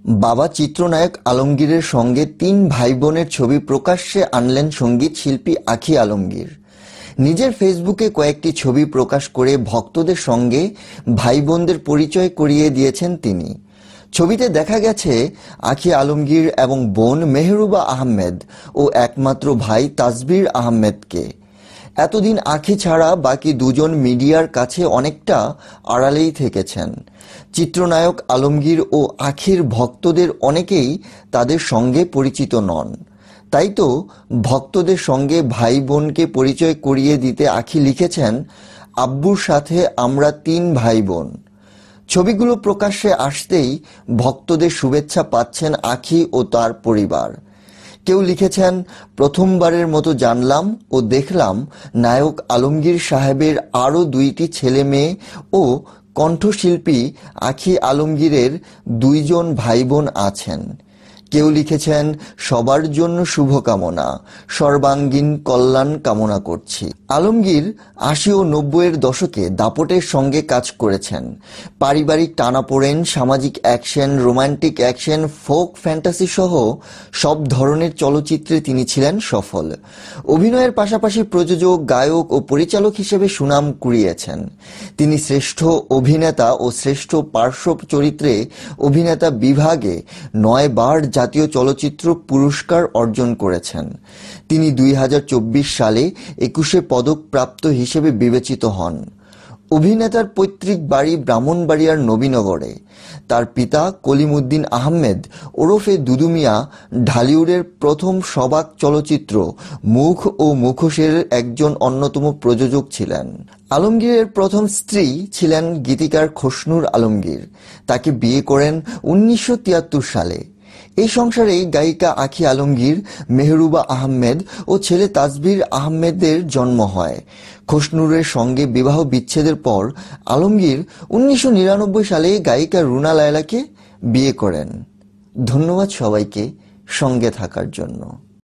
বাবা চিত্রনায়ক আলমগীরের সঙ্গে তিন ভাই বোনের ছবি প্রকাশ্যে আনলেন সঙ্গীত শিল্পী আঁখি আলমগীর। নিজের ফেসবুকে কয়েকটি ছবি প্রকাশ করে ভক্তদের সঙ্গে ভাই বোনদের পরিচয় করিয়ে দিয়েছেন তিনি। ছবিতে দেখা গেছে আঁখি আলমগীর এবং বোন মেহরুবা আহমেদ ও একমাত্র ভাই তাসবির আহমেদকে। এতদিন আঁখি ছাড়া বাকি দুজন মিডিয়ার কাছে অনেকটা আড়ালেই থেকেছেন। চিত্রনায়ক আলমগীর ও আঁখির ভক্তদের অনেকেই তাদের সঙ্গে পরিচিত নন। তাই তো ভক্তদের সঙ্গে ভাই বোনকে পরিচয় করিয়ে দিতে আঁখি লিখেছেন, আব্বুর সাথে আমরা তিন ভাই বোন। ছবিগুলো প্রকাশ্যে আসতেই ভক্তদের শুভেচ্ছা পাচ্ছেন আঁখি ও তার পরিবার। কেউ লিখেছেন, প্রথমবারের মতো জানলাম ও দেখলাম নায়ক আলমগীর সাহেবের আরও দুইটি ছেলে মেয়ে ও কণ্ঠশিল্পী আঁখি আলমগীরের দুইজন ভাই বোন আছেন। কেউ লিখেছেন, সবার জন্য শুভকামনা, সর্বাঙ্গীন কল্যাণ কামনা করছি। আলমগীর ৮০ ও ৯০-এর দশকে দাপটের সঙ্গে কাজ করেছেন। পারিবারিক টানাপোড়েন, সামাজিক action, romantic action, folk fantasy সহ সব ধরনের চলচ্চিত্রে তিনি ছিলেন সফল। অভিনয়ের পাশাপাশি প্রযোজক, গায়ক ও পরিচালক হিসেবে সুনাম কুড়িয়েছেন। তিনি শ্রেষ্ঠ অভিনেতা ও শ্রেষ্ঠ পার্শ্ব চরিত্রে অভিনেতা বিভাগে ৯ বার জাতীয় চলচ্চিত্র পুরস্কার অর্জন করেছেন। তিনি ২০২৪ সালে ২১ পদকপ্রাপ্ত হিসেবে বিবেচিত হন। অভিনেতার পৈতৃক বাড়ি ব্রাহ্মণবাড়িয়ার নবীনগরে। তার পিতা কলিম উদ্দিন আহমেদ ওরফে দুদু মিয়া ঢালিউডের প্রথম সবাক চলচ্চিত্র মুখ ও মুখোশের একজন অন্যতম প্রযোজক ছিলেন। আলমগীরের প্রথম স্ত্রী ছিলেন গীতিকার খসনুর আলমগীর। তাকে বিয়ে করেন ১৯৭৩ সালে। এই সংসারেই গায়িকা আঁখি আলমগীর, মেহরুবা আহমেদ ও ছেলে তাসবির আহমেদের জন্ম হয়। খসনুরের সঙ্গে বিবাহ বিচ্ছেদের পর আলমগীর ১৯৯৯ সালে গায়িকা রুনা লায়লাকে বিয়ে করেন। ধন্যবাদ সবাইকে সঙ্গে থাকার জন্য।